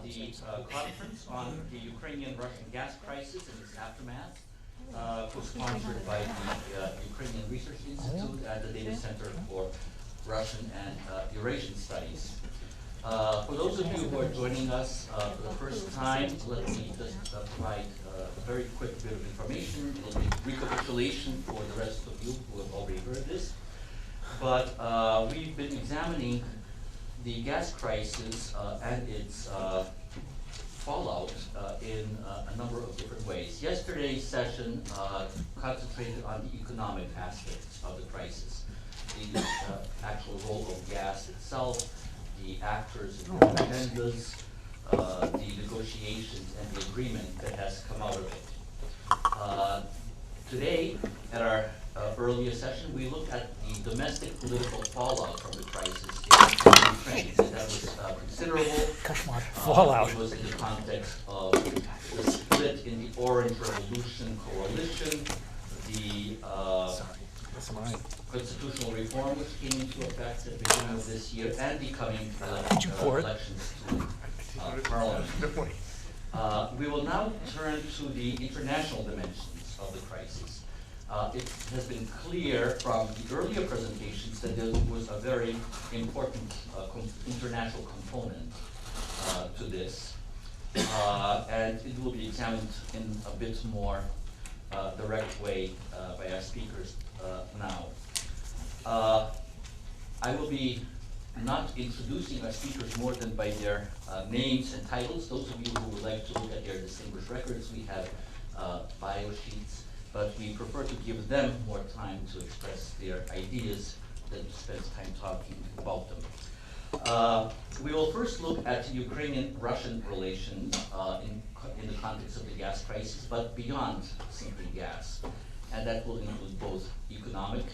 the conference on the Ukrainian-Russian gas crisis and its aftermath, co-sponsored by the Ukrainian Research Institute and the Data Center for Russian and Eurasian Studies. For those of you who are joining us for the first time, let me just provide a very quick bit of information. It'll be recapitulation for the rest of you who have already heard this. But we've been examining the gas crisis and its fallout in a number of different ways. Yesterday's session concentrated on the economic aspects of the crisis, the actual role of gas itself, the actors and their agendas, the negotiations and the agreement that has come out of it. Today, at our earlier session, we looked at the domestic political fallout from the crisis in Ukraine. And that was considerable. Fallout. It was in the context of the split in the Orange Revolution coalition, the constitutional reform which came into effect at the beginning of this year, and the coming elections to Parliament. We will now turn to the international dimensions of the crisis. It has been clear from the earlier presentations that there was a very important international component to this, and it will be examined in a bit more direct way by our speakers now. I will be not introducing our speakers more than by their names and titles. Those of you who would like to look at their distinguished records, we have bio sheets, but we prefer to give them more time to express their ideas than to spend time talking about them. We will first look at Ukrainian-Russian relations in the context of the gas crisis, but beyond simply gas. And that will include both economic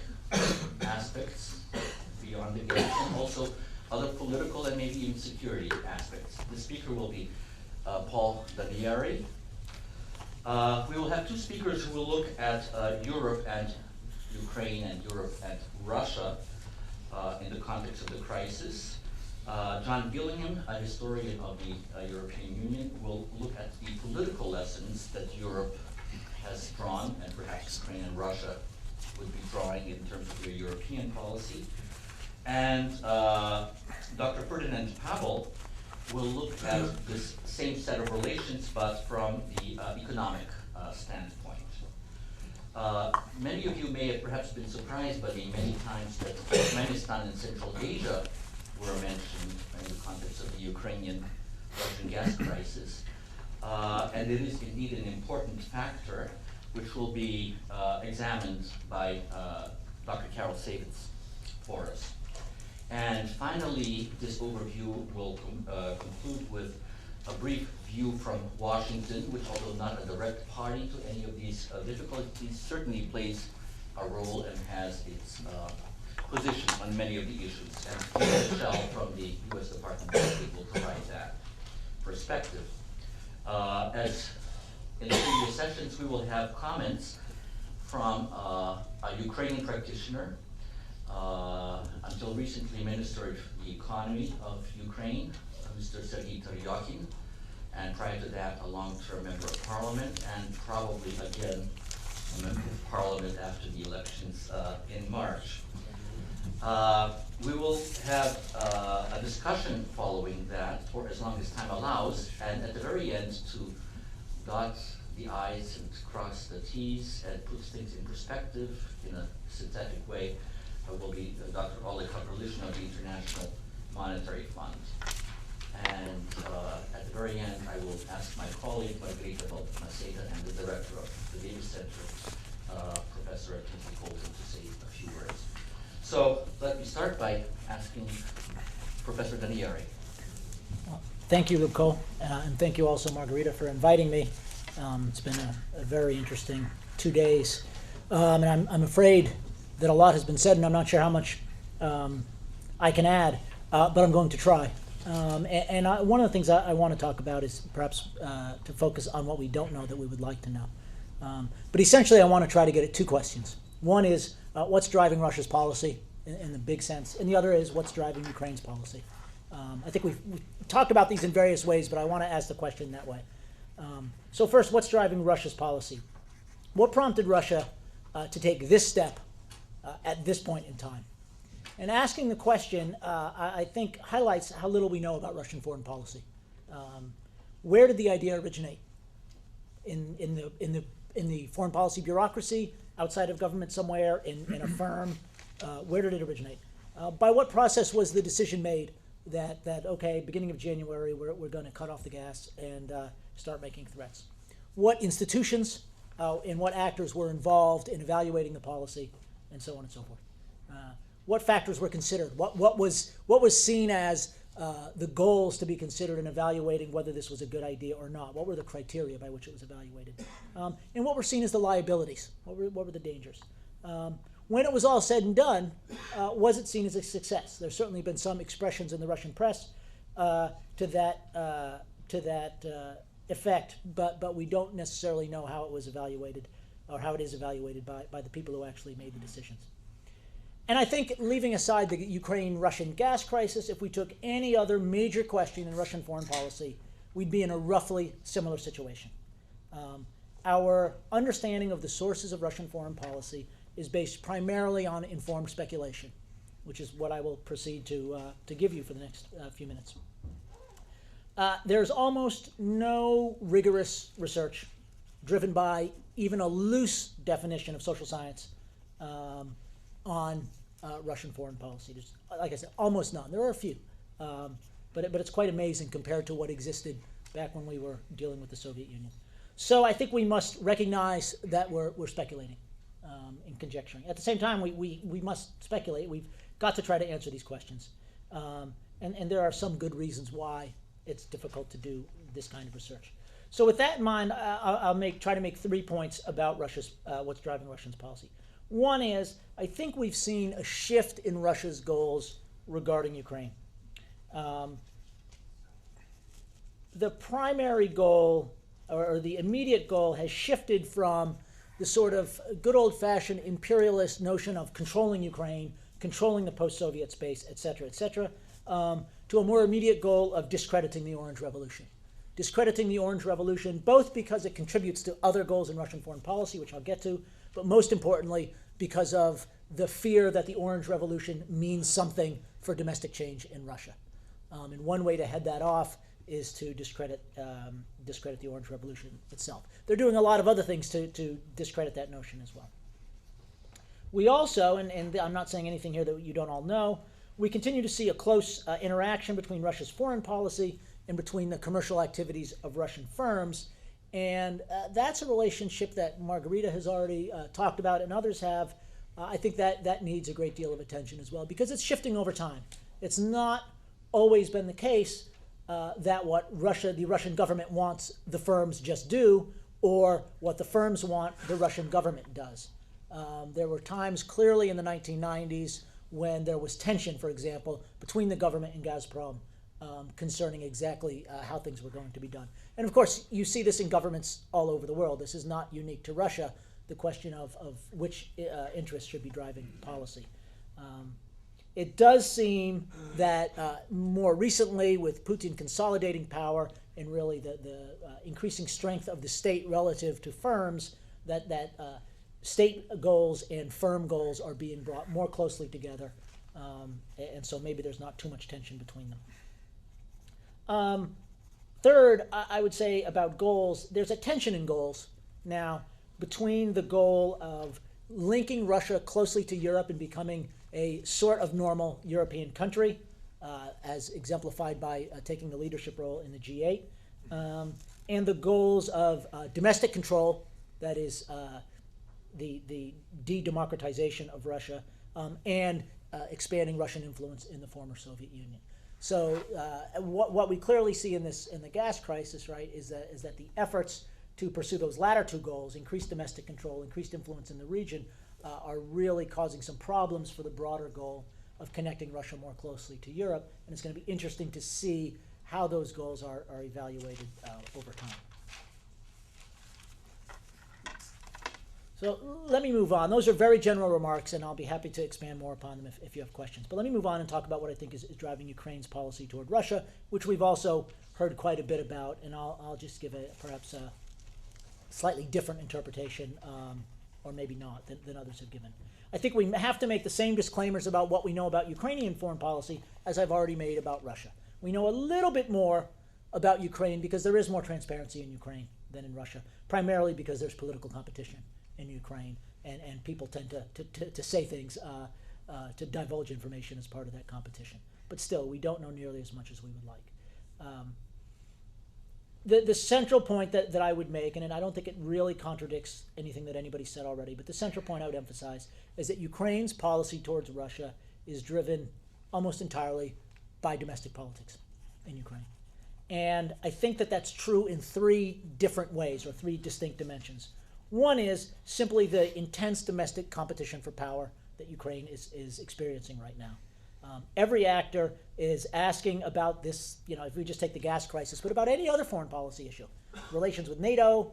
aspects beyond the gas and also other political and maybe even security aspects. The speaker will be Paul Danieri. We will have two speakers who will look at Europe and Ukraine and Europe and Russia in the context of the crisis. John Gillingham, a historian of the European Union, will look at the political lessons that Europe has drawn, and perhaps Ukraine and Russia would be drawing in terms of their European policy. And Dr. Ferdinand Pavel will look at this same set of relations, but from the economic standpoint. Many of you may have perhaps been surprised by the many times that Turkmenistan and Central Asia were mentioned in the context of the Ukrainian-Russian gas crisis. And it is indeed an important factor which will be examined by Dr. Carol Savitz for us. And finally, this overview will conclude with a brief view from Washington, which, although not a direct party to any of these difficulties, certainly plays a role and has its position on many of the issues. And Peter Shell from the U.S. Department of State will provide that perspective. As in the previous sessions, we will have comments from a Ukrainian practitioner, until recently Minister of the Economy of Ukraine, Mr. Sergei Taryakhin, and prior to that, a long-term member of Parliament, and probably again a member of Parliament after the elections in March. We will have a discussion following that for as long as time allows, and at the very end to dot the I's and cross the T's and put things in perspective in a synthetic way will be Dr. Oleg Kapralishna of the International Monetary Fund. And at the very end, I will ask my colleague, Margarita Baltmaseda, and the director of the Data Center, Professor Timothy Colton, to say a few words. So let me start by asking Professor Danieri. Thank you, Lubko, and thank you also, Margarita, for inviting me. It's been a very interesting 2 days. And I'm afraid that a lot has been said, and I'm not sure how much I can add, but I'm going to try. One of the things I want to talk about is perhaps to focus on what we don't know that we would like to know. But essentially, I want to try to get at two questions. One is, what's driving Russia's policy in the big sense, and the other is, what's driving Ukraine's policy. I think we've talked about these in various ways, but I want to ask the question that way. So first, what's driving Russia's policy? What prompted Russia to take this step at this point in time? And asking the question, I think, highlights how little we know about Russian foreign policy. Where did the idea originate? In the foreign policy bureaucracy, outside of government somewhere, in a firm? Where did it originate? By what process was the decision made that okay, beginning of January, we're going to cut off the gas and start making threats? What institutions and what actors were involved in evaluating the policy, and so on and so forth? What factors were considered? What was seen as the goals to be considered in evaluating whether this was a good idea or not? What were the criteria by which it was evaluated? And what were seen as the liabilities? What were the dangers? When it was all said and done, was it seen as a success? There's certainly been some expressions in the Russian press to that effect, but we don't necessarily know how it was evaluated or how it is evaluated by the people who actually made the decisions. And I think, leaving aside the Ukraine-Russian gas crisis, if we took any other major question in Russian foreign policy, we'd be in a roughly similar situation. Our understanding of the sources of Russian foreign policy is based primarily on informed speculation, which is what I will proceed to give you for the next few minutes. There's almost no rigorous research driven by even a loose definition of social science on Russian foreign policy. There's, like I said, almost none. There are a few, but it's quite amazing compared to what existed back when we were dealing with the Soviet Union. So I think we must recognize that we're speculating and conjecturing. At the same time, we must speculate. We've got to try to answer these questions, and there are some good reasons why it's difficult to do this kind of research. So with that in mind, I'll try to make 3 points about what's driving Russia's policy. One is, I think we've seen a shift in Russia's goals regarding Ukraine. The primary goal, or the immediate goal, has shifted from the sort of good old-fashioned imperialist notion of controlling Ukraine, controlling the post-Soviet space, et cetera, to a more immediate goal of discrediting the Orange Revolution. Discrediting the Orange Revolution, both because it contributes to other goals in Russian foreign policy, which I'll get to, but most importantly, because of the fear that the Orange Revolution means something for domestic change in Russia. And one way to head that off is to discredit the Orange Revolution itself. They're doing a lot of other things to discredit that notion as well. We also, and I'm not saying anything here that you don't all know, we continue to see a close interaction between Russia's foreign policy and between the commercial activities of Russian firms. And that's a relationship that Margarita has already talked about, and others have. I think that needs a great deal of attention as well, because it's shifting over time. It's not always been the case that what the Russian government wants, the firms just do, or what the firms want, the Russian government does. There were times clearly in the 1990s when there was tension, for example, between the government and Gazprom concerning exactly how things were going to be done. And of course, you see this in governments all over the world. This is not unique to Russia, the question of which interests should be driving policy. It does seem that more recently, with Putin consolidating power and really the increasing strength of the state relative to firms, that state goals and firm goals are being brought more closely together. And so maybe there's not too much tension between them. Third, I would say about goals, there's a tension in goals now between the goal of linking Russia closely to Europe and becoming a sort of normal European country, as exemplified by taking the leadership role in the G8, and the goals of domestic control, that is the de-democratization of Russia, and expanding Russian influence in the former Soviet Union. So what we clearly see in the gas crisis, right, is that the efforts to pursue those latter two goals, increased domestic control, increased influence in the region, are really causing some problems for the broader goal of connecting Russia more closely to Europe. And it's going to be interesting to see how those goals are evaluated over time. So let me move on. Those are very general remarks, and I'll be happy to expand more upon them if you have questions. But let me move on and talk about what I think is driving Ukraine's policy toward Russia, which we've also heard quite a bit about, and I'll just give perhaps a slightly different interpretation, or maybe not, than others have given. I think we have to make the same disclaimers about what we know about Ukrainian foreign policy as I've already made about Russia. We know a little bit more about Ukraine because there is more transparency in Ukraine than in Russia, primarily because there's political competition in Ukraine, and people tend to say things, to divulge information as part of that competition. But still, we don't know nearly as much as we would like. The central point that I would make, and I don't think it really contradicts anything that anybody said already, but the central point I would emphasize is that Ukraine's policy towards Russia is driven almost entirely by domestic politics in Ukraine. And I think that that's true in three different ways, or three distinct dimensions. One is simply the intense domestic competition for power that Ukraine is experiencing right now. Every actor is asking about this, if we just take the gas crisis, but about any other foreign policy issue, relations with NATO,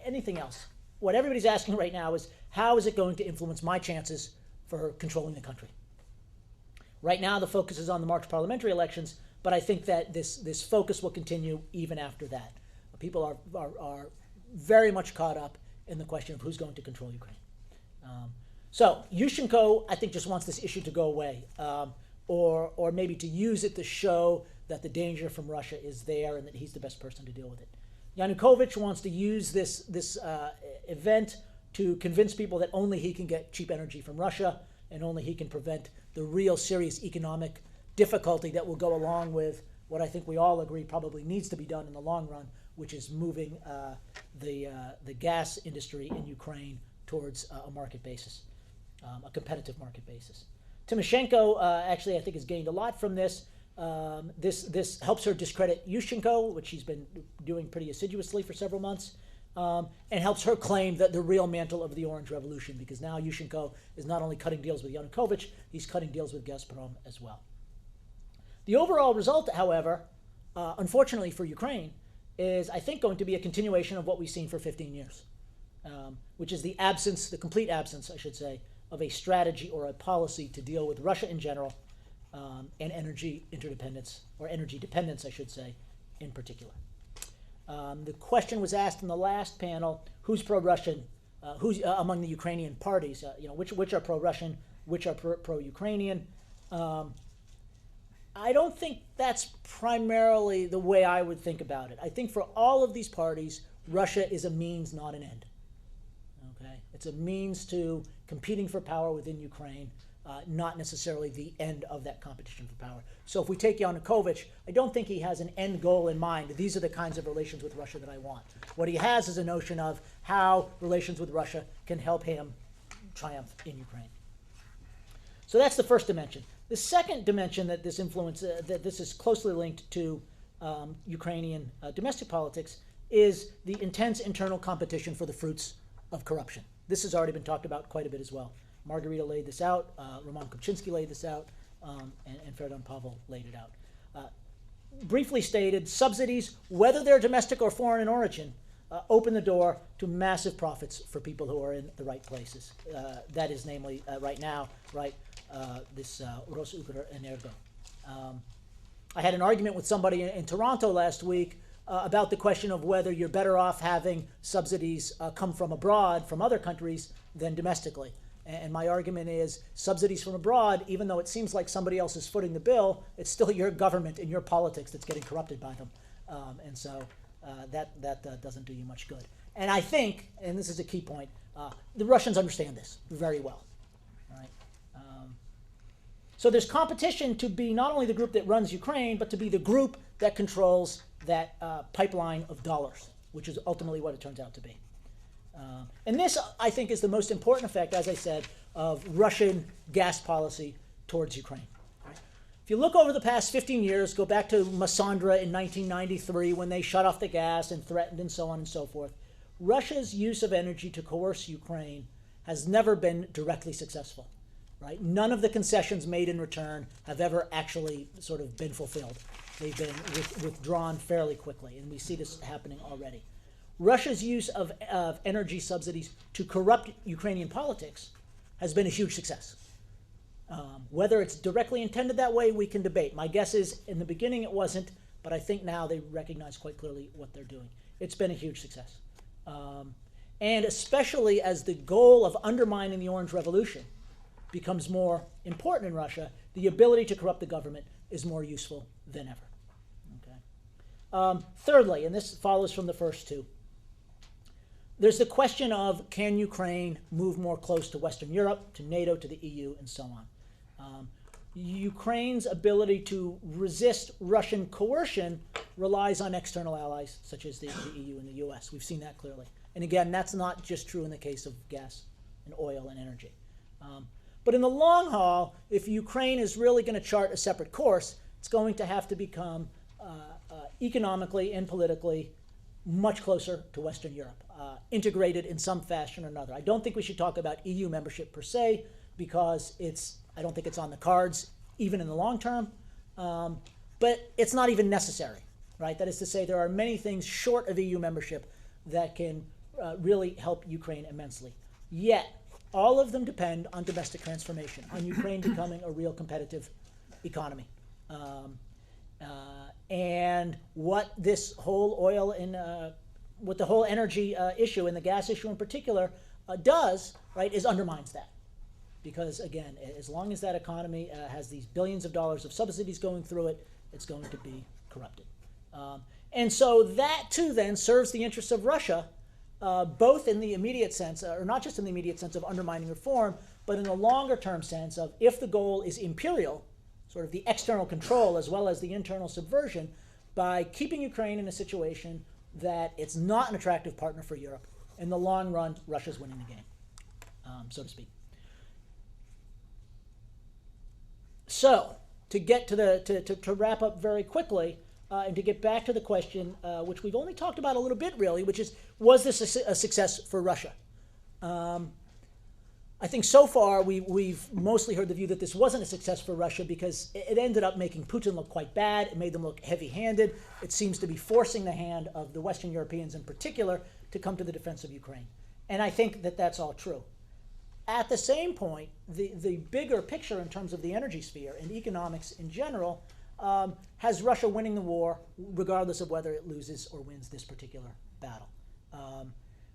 anything else. What everybody's asking right now is, how is it going to influence my chances for controlling the country? Right now, the focus is on the March parliamentary elections, but I think that this focus will continue even after that. People are very much caught up in the question of who's going to control Ukraine. So Yushchenko, I think, just wants this issue to go away, or maybe to use it to show that the danger from Russia is there and that he's the best person to deal with it. Yanukovych wants to use this event to convince people that only he can get cheap energy from Russia and only he can prevent the real serious economic difficulty that will go along with what I think we all agree probably needs to be done in the long run, which is moving the gas industry in Ukraine towards a market basis, a competitive market basis. Timoshenko actually, I think, has gained a lot from this. This helps her discredit Yushchenko, which she's been doing pretty assiduously for several months, and helps her claim that the real mantle of the Orange Revolution, because now Yushchenko is not only cutting deals with Yanukovych, he's cutting deals with Gazprom as well. The overall result, however, unfortunately for Ukraine, is, I think, going to be a continuation of what we've seen for 15 years, which is the complete absence, I should say, of a strategy or a policy to deal with Russia in general, and energy interdependence, or energy dependence, I should say, in particular. The question was asked in the last panel, who's pro-Russian, who's among the Ukrainian parties, which are pro-Russian, which are pro-Ukrainian. I don't think that's primarily the way I would think about it. I think for all of these parties, Russia is a means, not an end. Okay? It's a means to competing for power within Ukraine, not necessarily the end of that competition for power. So if we take Yanukovych, I don't think he has an end goal in mind. These are the kinds of relations with Russia that I want. What he has is a notion of how relations with Russia can help him triumph in Ukraine. So that's the first dimension. The second dimension that this influence, that this is closely linked to Ukrainian domestic politics, is the intense internal competition for the fruits of corruption. This has already been talked about quite a bit as well. Margarita laid this out, Roman Kupczynski laid this out, and Ferdinand Pavel laid it out. Briefly stated, subsidies, whether they're domestic or foreign in origin, open the door to massive profits for people who are in the right places. That is namely, right now, this Rusukrenergo. I had an argument with somebody in Toronto last week about the question of whether you're better off having subsidies come from abroad, from other countries, than domestically. And my argument is subsidies from abroad, even though it seems like somebody else is footing the bill, it's still your government and your politics that's getting corrupted by them. And so that doesn't do you much good. And I think, and this is a key point, the Russians understand this very well. Right? So there's competition to be not only the group that runs Ukraine, but to be the group that controls that pipeline of dollars, which is ultimately what it turns out to be. And this, I think, is the most important effect, as I said, of Russian gas policy towards Ukraine. Right? If you look over the past 15 years, go back to Massandra in 1993 when they shut off the gas and threatened and so on and so forth, Russia's use of energy to coerce Ukraine has never been directly successful. Right? None of the concessions made in return have ever actually sort of been fulfilled. They've been withdrawn fairly quickly, and we see this happening already. Russia's use of energy subsidies to corrupt Ukrainian politics has been a huge success. Whether it's directly intended that way, we can debate. My guess is in the beginning it wasn't, but I think now they recognize quite clearly what they're doing. It's been a huge success. And especially as the goal of undermining the Orange Revolution becomes more important in Russia, the ability to corrupt the government is more useful than ever. Okay. Thirdly, and this follows from the first two, there's the question of can Ukraine move more close to Western Europe, to NATO, to the EU, and so on. Ukraine's ability to resist Russian coercion relies on external allies such as the EU and the US. We've seen that clearly. And again, that's not just true in the case of gas and oil and energy. But in the long haul, if Ukraine is really going to chart a separate course, it's going to have to become economically and politically much closer to Western Europe, integrated in some fashion or another. I don't think we should talk about EU membership per se, because I don't think it's on the cards, even in the long term. But it's not even necessary, right? That is to say, there are many things short of EU membership that can really help Ukraine immensely. Yet, all of them depend on domestic transformation, on Ukraine becoming a real competitive economy. And what this whole oil and what the whole energy issue and the gas issue in particular does, right, is undermines that. Because again, as long as that economy has these billions of dollars of subsidies going through it, it's going to be corrupted. And so that too then serves the interests of Russia, both in the immediate sense, or not just in the immediate sense of undermining reform, but in the longer term sense of if the goal is imperial, sort of the external control as well as the internal subversion, by keeping Ukraine in a situation that it's not an attractive partner for Europe. In the long run, Russia's winning the game, so to speak. So, to get to wrap up very quickly, and to get back to the question, which we've only talked about a little bit really, which is, was this a success for Russia? I think so far we've mostly heard the view that this wasn't a success for Russia because it ended up making Putin look quite bad. It made them look heavy-handed. It seems to be forcing the hand of the Western Europeans in particular to come to the defense of Ukraine. And I think that that's all true. At the same point, the bigger picture in terms of the energy sphere and economics in general has Russia winning the war regardless of whether it loses or wins this particular battle.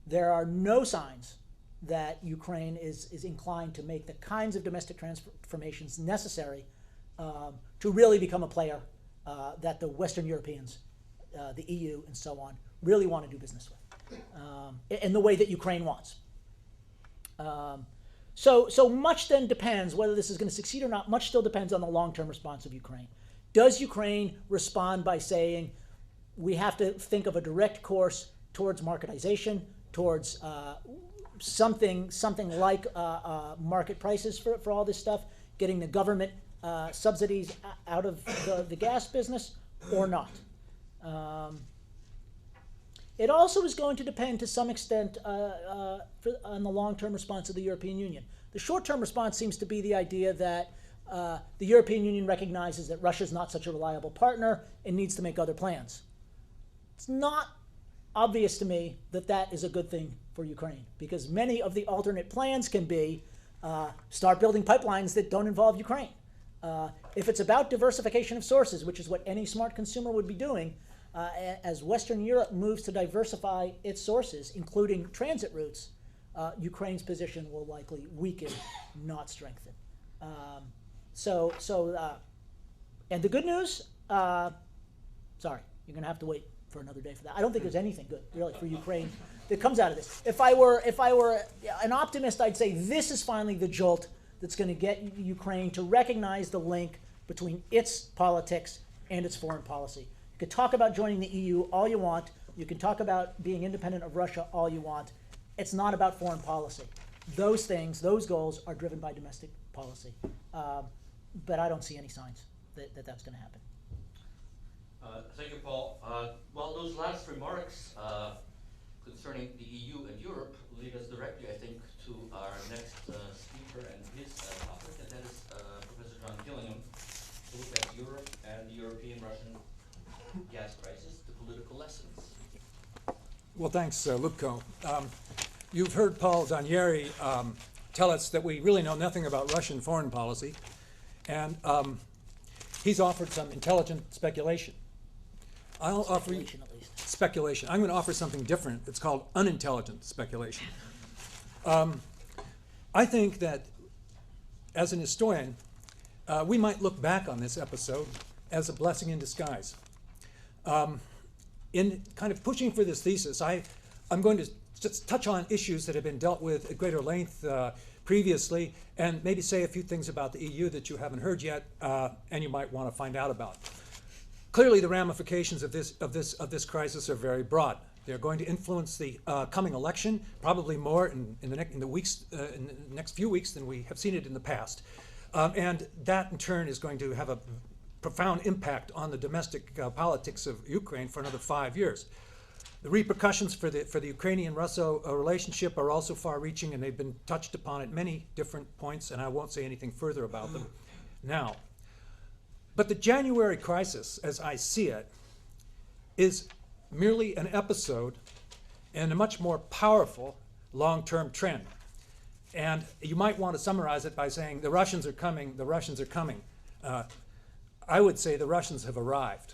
There are no signs that Ukraine is inclined to make the kinds of domestic transformations necessary to really become a player that the Western Europeans, the EU, and so on, really want to do business with in the way that Ukraine wants. So much then depends, whether this is going to succeed or not, much still depends on the long-term response of Ukraine. Does Ukraine respond by saying, we have to think of a direct course towards marketization, towards something like market prices for all this stuff, getting the government subsidies out of the gas business, or not? It also is going to depend to some extent on the long-term response of the European Union. The short-term response seems to be the idea that the European Union recognizes that Russia is not such a reliable partner and needs to make other plans. It's not obvious to me that that is a good thing for Ukraine, because many of the alternate plans can be start building pipelines that don't involve Ukraine. If it's about diversification of sources, which is what any smart consumer would be doing, as Western Europe moves to diversify its sources, including transit routes, Ukraine's position will likely weaken, not strengthen. And the good news, sorry, you're going to have to wait for another day for that. I don't think there's anything good, really, for Ukraine that comes out of this. If I were an optimist, I'd say this is finally the jolt that's going to get Ukraine to recognize the link between its politics and its foreign policy. You can talk about joining the EU all you want. You can talk about being independent of Russia all you want. It's not about foreign policy. Those things, those goals are driven by domestic policy. But I don't see any signs that that's going to happen. Thank you, Paul. Well, those last remarks concerning the EU and Europe lead us directly, I think, to our next speaker and his topic, and that is Professor John Gillingham, to look at Europe and the European-Russian gas crisis, the political lessons. Well, thanks, Lubko. You've heard Paul Danieri tell us that we really know nothing about Russian foreign policy, and he's offered some intelligent speculation. I'll offer you Speculation, at least. speculation. I'm going to offer something different. It's called unintelligent speculation. I think that, as an historian, we might look back on this episode as a blessing in disguise. In kind of pushing for this thesis, I'm going to just touch on issues that have been dealt with at greater length previously, and maybe say a few things about the EU that you haven't heard yet, and you might want to find out about. Clearly, the ramifications of this crisis are very broad. They're going to influence the coming election, probably more in the next few weeks than we have seen it in the past, and that in turn is going to have a profound impact on the domestic politics of Ukraine for another 5 years. The repercussions for the Ukrainian-Russo relationship are also far-reaching, and they've been touched upon at many different points, and I won't say anything further about them now. But the January crisis, as I see it, is merely an episode in a much more powerful long-term trend. And you might want to summarize it by saying, the Russians are coming, the Russians are coming. I would say the Russians have arrived.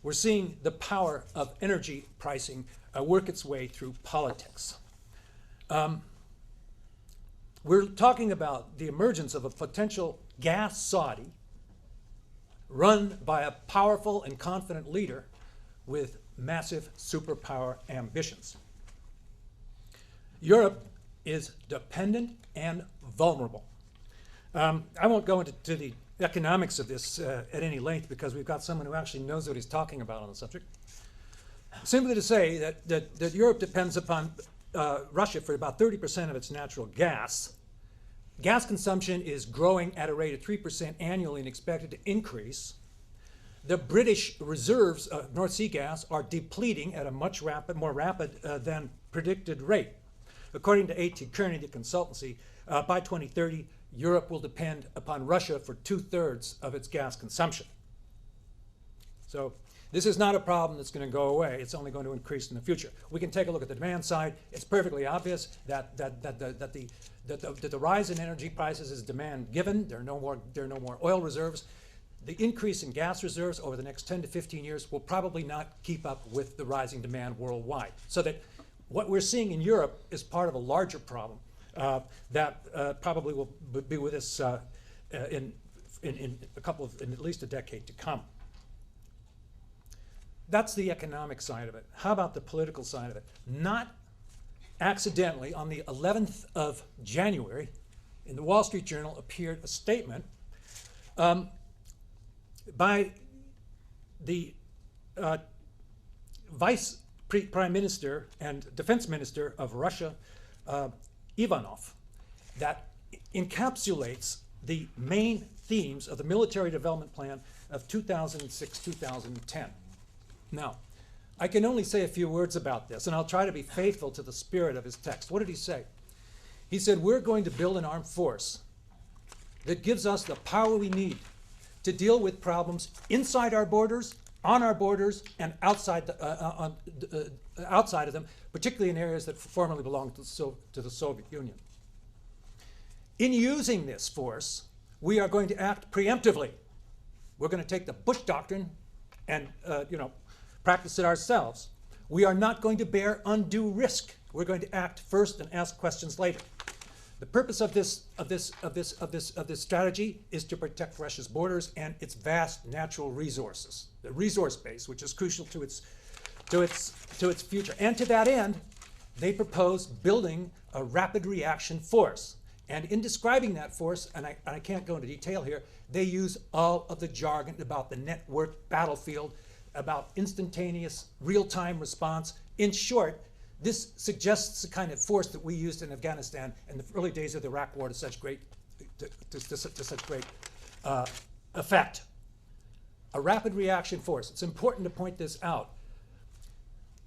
We're seeing the power of energy pricing work its way through politics. We're talking about the emergence of a potential gas Saudi run by a powerful and confident leader with massive superpower ambitions. Europe is dependent and vulnerable. I won't go into the economics of this at any length because we've got someone who actually knows what he's talking about on the subject. Simply to say that Europe depends upon Russia for about 30% of its natural gas. Gas consumption is growing at a rate of 3% annually and expected to increase. The British reserves of North Sea gas are depleting at a much more rapid than predicted rate. According to A.T. Kearney, the consultancy, by 2030, Europe will depend upon Russia for 2/3 of its gas consumption. So this is not a problem that's going to go away. It's only going to increase in the future. We can take a look at the demand side. It's perfectly obvious that the rise in energy prices is demand given. There are no more oil reserves. The increase in gas reserves over the next 10 to 15 years will probably not keep up with the rising demand worldwide. So that what we're seeing in Europe is part of a larger problem that probably will be with us in at least a decade to come. That's the economic side of it. How about the political side of it? Not accidentally, on the 11th of January, in the Wall Street Journal appeared a statement by the Vice Prime Minister and Defense Minister of Russia, Ivanov, that encapsulates the main themes of the military development plan of 2006-2010. Now, I can only say a few words about this, and I'll try to be faithful to the spirit of his text. What did he say? He said, we're going to build an armed force that gives us the power we need to deal with problems inside our borders, on our borders, and outside of them, particularly in areas that formerly belonged to the Soviet Union. In using this force, we are going to act preemptively. We're going to take the Bush Doctrine and practice it ourselves. We are not going to bear undue risk. We're going to act first and ask questions later. The purpose of this strategy is to protect Russia's borders and its vast natural resources, the resource base, which is crucial to its future. And to that end, they propose building a rapid reaction force. And in describing that force, and I can't go into detail here, they use all of the jargon about the networked battlefield, about instantaneous real-time response. In short, this suggests the kind of force that we used in Afghanistan in the early days of the Iraq War to such great effect. A rapid reaction force. It's important to point this out.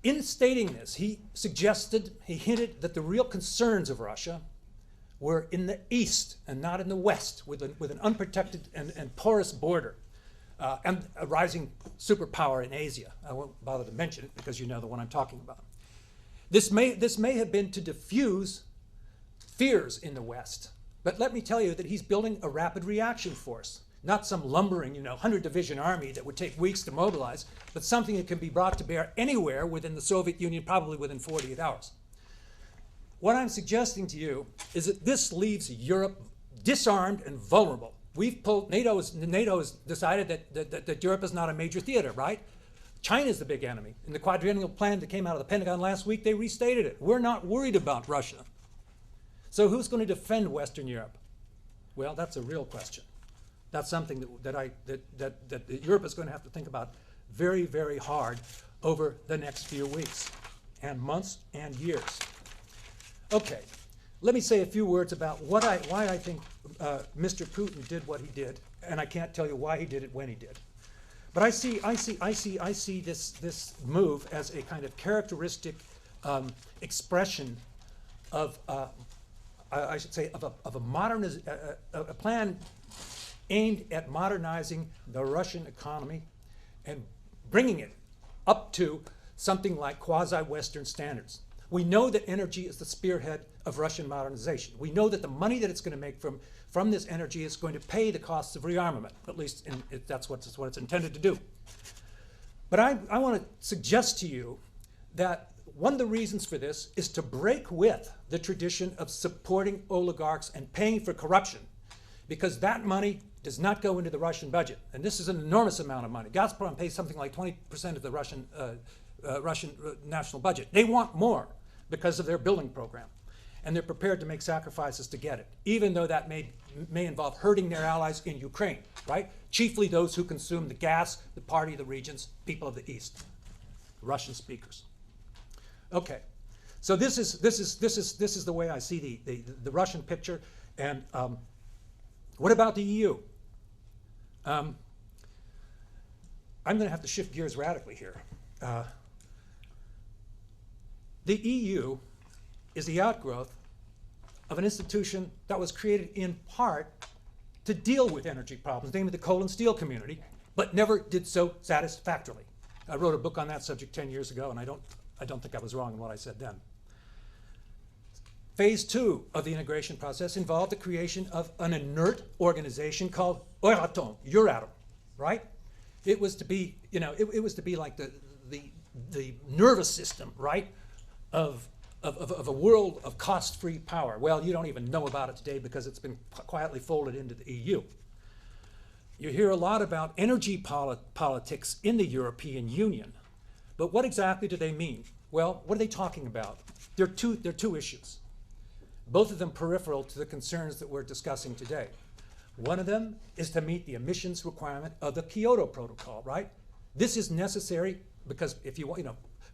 In stating this, he hinted that the real concerns of Russia were in the east and not in the west, with an unprotected and porous border, and a rising superpower in Asia. I won't bother to mention it because you know the one I'm talking about. This may have been to diffuse fears in the West. But let me tell you that he's building a rapid reaction force, not some lumbering, 100-division army that would take weeks to mobilize, but something that can be brought to bear anywhere within the Soviet Union, probably within 48 hours. What I'm suggesting to you is that this leaves Europe disarmed and vulnerable. NATO has decided that Europe is not a major theater, right? China's the big enemy. In the quadrennial plan that came out of the Pentagon last week, they restated it. We're not worried about Russia. So who's going to defend Western Europe? Well, that's a real question. That's something that Europe is going to have to think about very, very hard over the next few weeks and months and years. Okay, let me say a few words about why I think Mr. Putin did what he did, and I can't tell you why he did it when he did. But I see this move as a kind of characteristic expression of I should say of a plan aimed at modernizing the Russian economy and bringing it up to something like quasi-Western standards. We know that energy is the spearhead of Russian modernization. We know that the money that it's going to make from this energy is going to pay the costs of rearmament. At least that's what it's intended to do. But I want to suggest to you that one of the reasons for this is to break with the tradition of supporting oligarchs and paying for corruption, because that money does not go into the Russian budget. And this is an enormous amount of money. Gazprom pays something like 20% of the Russian national budget. They want more because of their building program. And they're prepared to make sacrifices to get it, even though that may involve hurting their allies in Ukraine, right? Chiefly those who consume the gas, the party of the regions, people of the East, Russian speakers. Okay, so this is the way I see the Russian picture. And what about the EU? I'm going to have to shift gears radically here. The EU is the outgrowth of an institution that was created in part to deal with energy problems, namely the coal and steel community, but never did so satisfactorily. I wrote a book on that subject 10 years ago, and I don't think I was wrong in what I said then. Phase 2 of the integration process involved the creation of an inert organization called Euratom, right? It was to be, it was to be like the nervous system, right, of a world of cost-free power. Well, you don't even know about it today because it's been quietly folded into the EU. You hear a lot about energy politics in the European Union, but what exactly do they mean? Well, what are they talking about? There are two issues, both of them peripheral to the concerns that we're discussing today. One of them is to meet the emissions requirement of the Kyoto Protocol, right? This is necessary because if you want,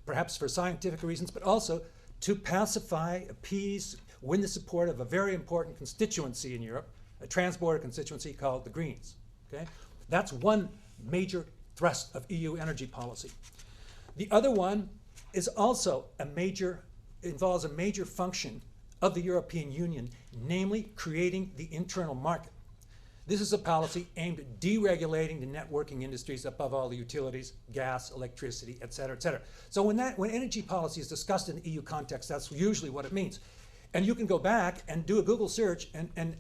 perhaps for scientific reasons, but also to pacify, appease, win the support of a very important constituency in Europe, a transborder constituency called the Greens. Okay? That's one major thrust of EU energy policy. The other one is also involves a major function of the European Union, namely creating the internal market. This is a policy aimed at deregulating the networking industries, above all the utilities, gas, electricity, et cetera, et cetera. So when energy policy is discussed in the EU context, that's usually what it means. And you can go back and do a Google search and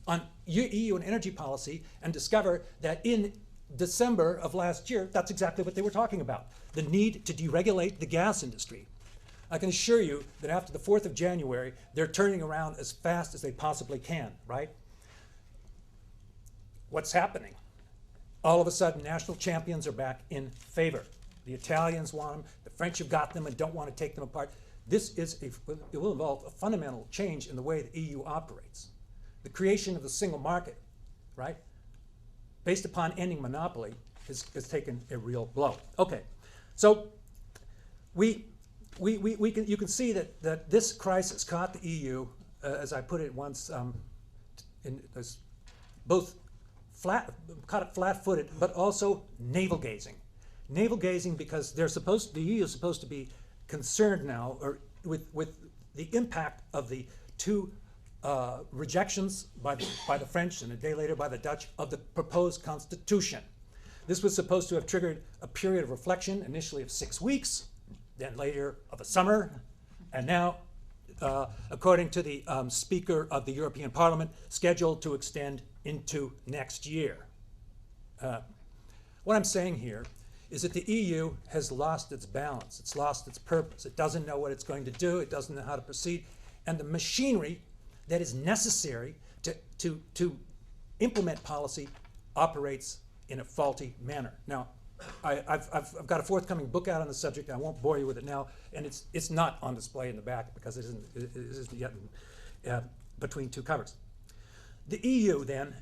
on EU and energy policy and discover that in December of last year, that's exactly what they were talking about, the need to deregulate the gas industry. I can assure you that after the 4th of January, they're turning around as fast as they possibly can, right? What's happening? All of a sudden, national champions are back in favor. The Italians want them, the French have got them and don't want to take them apart. It will involve a fundamental change in the way the EU operates. The creation of the single market, right, based upon ending monopoly, has taken a real blow. Okay, so you can see that this crisis caught the EU, as I put it once, both caught it flat-footed, but also navel-gazing. Navel-gazing because the EU is supposed to be concerned now with the impact of the two rejections by the French and a day later by the Dutch of the proposed constitution. This was supposed to have triggered a period of reflection, initially of 6 weeks, then later of a summer, and now, according to the Speaker of the European Parliament, scheduled to extend into next year. What I'm saying here is that the EU has lost its balance. It's lost its purpose. It doesn't know what it's going to do. It doesn't know how to proceed. And the machinery that is necessary to implement policy operates in a faulty manner. Now, I've got a forthcoming book out on the subject. I won't bore you with it now, and it's not on display in the back because it isn't yet between two covers. The EU then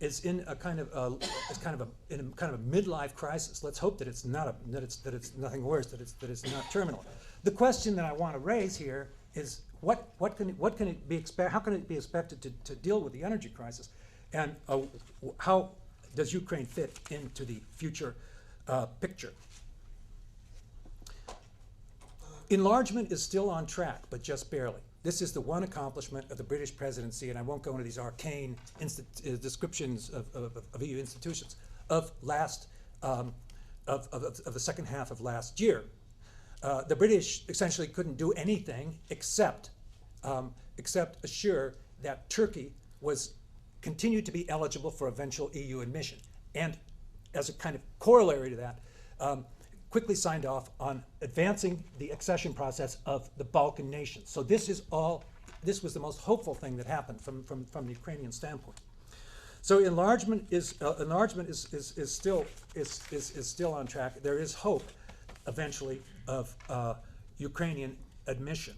is in a kind of a midlife crisis. Let's hope that it's not that it's nothing worse, that it's not terminal. The question that I want to raise here is how can it be expected to deal with the energy crisis, and how does Ukraine fit into the future picture? Enlargement is still on track, but just barely. This is the one accomplishment of the British presidency, and I won't go into these arcane descriptions of EU institutions of the second half of last year. The British essentially couldn't do anything except assure that Turkey continued to be eligible for eventual EU admission, and as a kind of corollary to that, quickly signed off on advancing the accession process of the Balkan nations. So this was the most hopeful thing that happened from the Ukrainian standpoint. So enlargement is still on track. There is hope eventually of Ukrainian admission.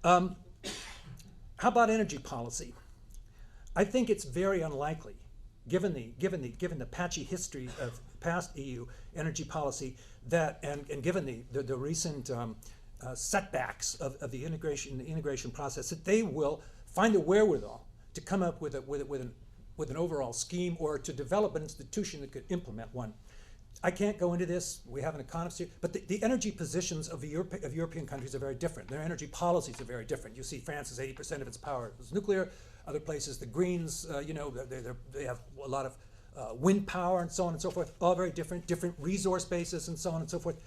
How about energy policy? I think it's very unlikely, given the patchy history of past EU energy policy, and given the recent setbacks of the integration process, that they will find a wherewithal to come up with an overall scheme, or to develop an institution that could implement one. I can't go into this. We have an economist here, but the energy positions of European countries are very different. Their energy policies are very different. You see, France is 80% of its power is nuclear. Other places, the Greens, they have a lot of wind power and so on and so forth. All very different resource bases and so on and so forth.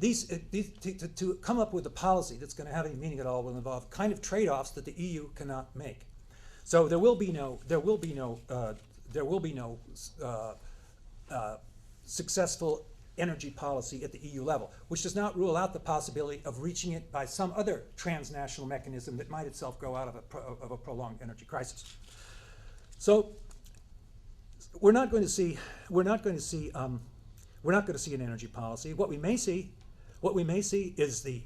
To come up with a policy that's going to have any meaning at all will involve kind of trade-offs that the EU cannot make. So there will be no successful energy policy at the EU level, which does not rule out the possibility of reaching it by some other transnational mechanism that might itself grow out of a prolonged energy crisis. So we're not going to see an energy policy. What we may see is the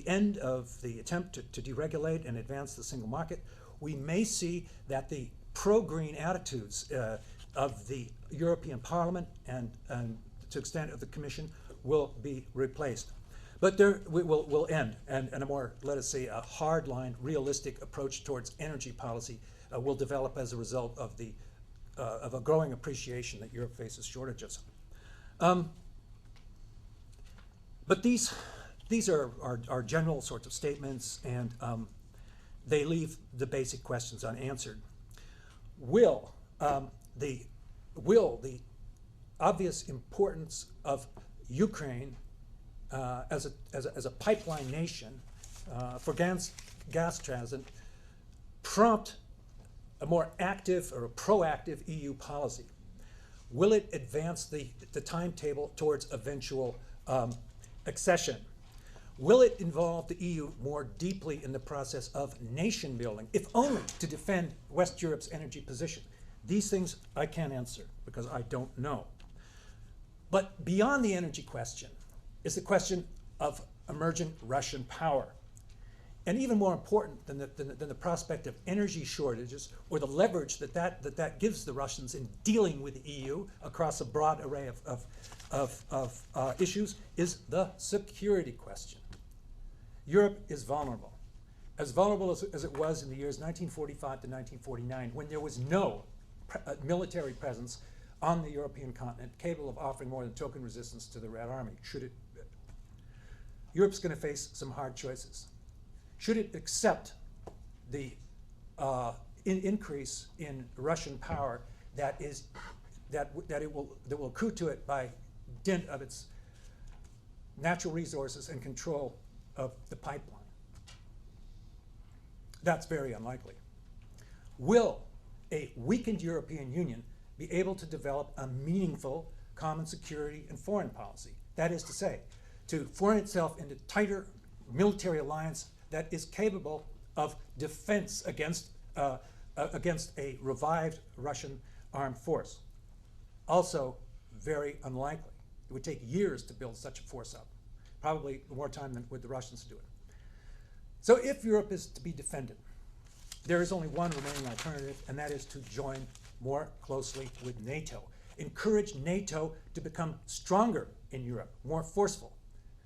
end of the attempt to deregulate and advance the single market. We may see that the pro-green attitudes of the European Parliament and to extent of the Commission will be replaced. But will end, and a more, let us say, a hardline, realistic approach towards energy policy will develop as a result of a growing appreciation that Europe faces shortages. But these are general sorts of statements, and they leave the basic questions unanswered. Will the obvious importance of Ukraine as a pipeline nation for gas transit prompt a more active or a proactive EU policy? Will it advance the timetable towards eventual accession? Will it involve the EU more deeply in the process of nation building, if only to defend West Europe's energy position? These things I can't answer because I don't know. But beyond the energy question is the question of emergent Russian power. And even more important than the prospect of energy shortages or the leverage that gives the Russians in dealing with the EU across a broad array of issues is the security question. Europe is vulnerable. As vulnerable as it was in the years 1945 to 1949, when there was no military presence on the European continent capable of offering more than token resistance to the Red Army. Europe's going to face some hard choices. Should it accept the increase in Russian power that will accrue to it by dint of its natural resources and control of the pipeline? That's very unlikely. Will a weakened European Union be able to develop a meaningful common security and foreign policy? That is to say, to form itself into tighter military alliance that is capable of defense against a revived Russian armed force. Also very unlikely. It would take years to build such a force up, probably more time than would the Russians do it. So if Europe is to be defended, there is only one remaining alternative, and that is to join more closely with NATO. Encourage NATO to become stronger in Europe, more forceful,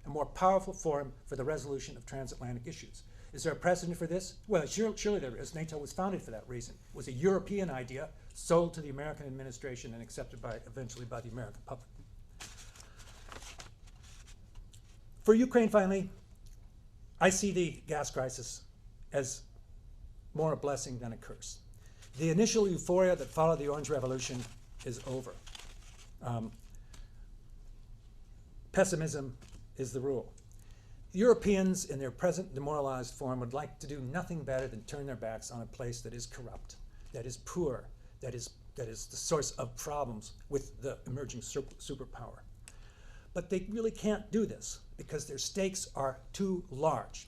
a more powerful forum for the resolution of transatlantic issues. Is there a precedent for this? Well, surely there is. NATO was founded for that reason. It was a European idea sold to the American administration and accepted eventually by the American public. For Ukraine, finally, I see the gas crisis as more a blessing than a curse. The initial euphoria that followed the Orange Revolution is over. Pessimism is the rule. Europeans, in their present demoralized form, would like to do nothing better than turn their backs on a place that is corrupt, that is poor, that is the source of problems with the emerging superpower. But they really can't do this because their stakes are too large.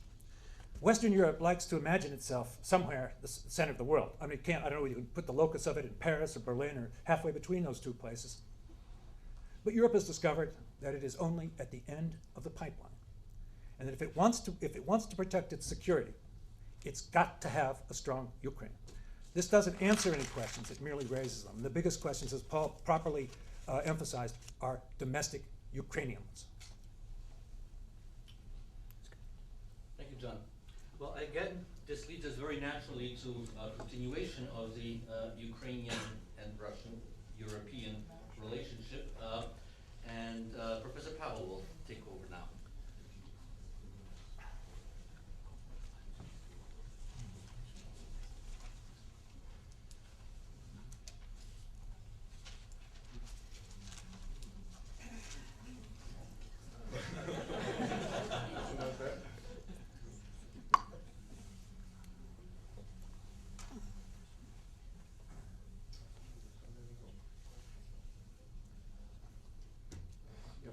Western Europe likes to imagine itself somewhere the center of the world. I mean, I don't know whether you can put the locus of it in Paris or Berlin or halfway between those two places. But Europe has discovered that it is only at the end of the pipeline. And that if it wants to protect its security, it's got to have a strong Ukraine. This doesn't answer any questions, it merely raises them. The biggest questions, as Paul properly emphasized, are domestic Ukrainian ones. Thank you, John. Well, again, this leads us very naturally to a continuation of the Ukrainian and Russian-European relationship. Professor Powell will take over now.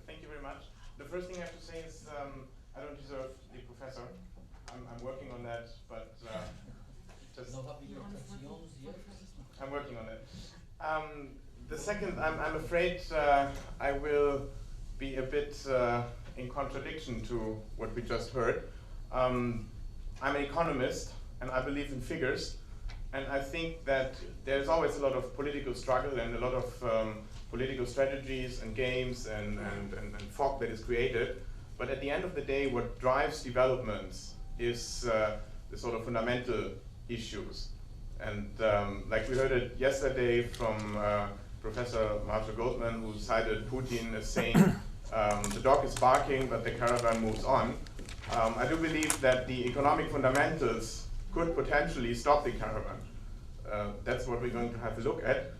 Thank you very much. The first thing I have to say is I don't deserve the professor. I'm working on that, but just I'm working on it. The second, I'm afraid I will be a bit in contradiction to what we just heard. I'm an economist, and I believe in figures, and I think that there's always a lot of political struggle and a lot of political strategies and games and fog that is created. But at the end of the day, what drives developments is the sort of fundamental issues. And like we heard it yesterday from Professor Marshall Goldman, who cited Putin as saying, the dog is barking, but the caravan moves on. I do believe that the economic fundamentals could potentially stop the caravan. That's what we're going to have a look at.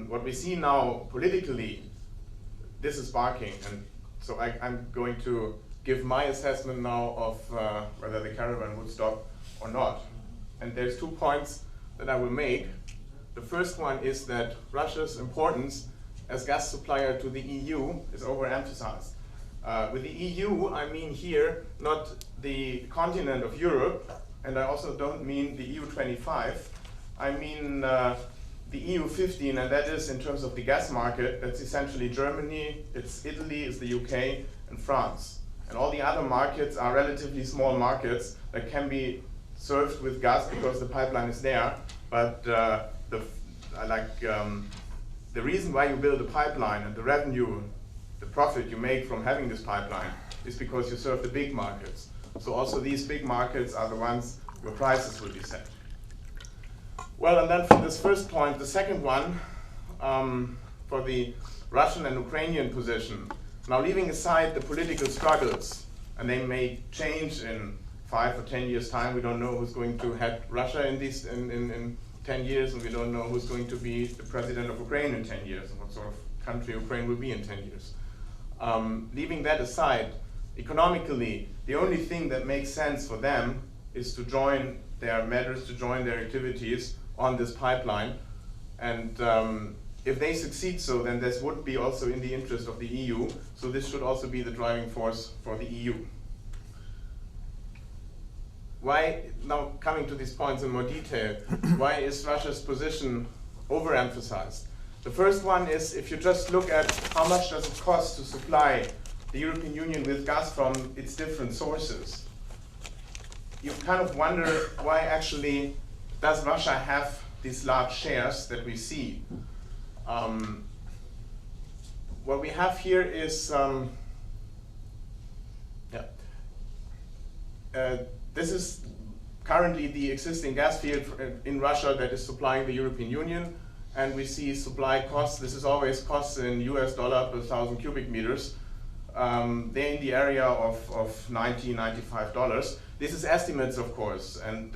What we see now politically, this is barking, and so I'm going to give my assessment now of whether the caravan would stop or not. And there's 2 points that I will make. The first one is that Russia's importance as gas supplier to the EU is overemphasized. With the EU, I mean here not the continent of Europe, and I also don't mean the EU 25. I mean the EU 15, and that is in terms of the gas market, that's essentially Germany, it's Italy, it's the UK, and France. And all the other markets are relatively small markets that can be served with gas because the pipeline is there, but the reason why you build a pipeline and the revenue, the profit you make from having this pipeline is because you serve the big markets. So also these big markets are the ones where prices will be set. Well, and then for this first point, the second one, for the Russian and Ukrainian position. Now, leaving aside the political struggles, and they may change in 5 or 10 years' time. We don't know who's going to head Russia in 10 years, and we don't know who's going to be the president of Ukraine in 10 years, and what sort of country Ukraine will be in 10 years. Leaving that aside, economically, the only thing that makes sense for them is to join their measures, to join their activities on this pipeline. And if they succeed so, then this would be also in the interest of the EU. So this should also be the driving force for the EU. Why, now coming to these points in more detail, why is Russia's position overemphasized? The first one is, if you just look at how much does it cost to supply the European Union with gas from its different sources, you kind of wonder why actually does Russia have these large shares that we see. What we have here is, this is currently the existing gas field in Russia that is supplying the European Union, and we see supply costs. This is always costs in US dollar per 1,000 cubic meters. They're in the area of $90, $95. This is estimates, of course, and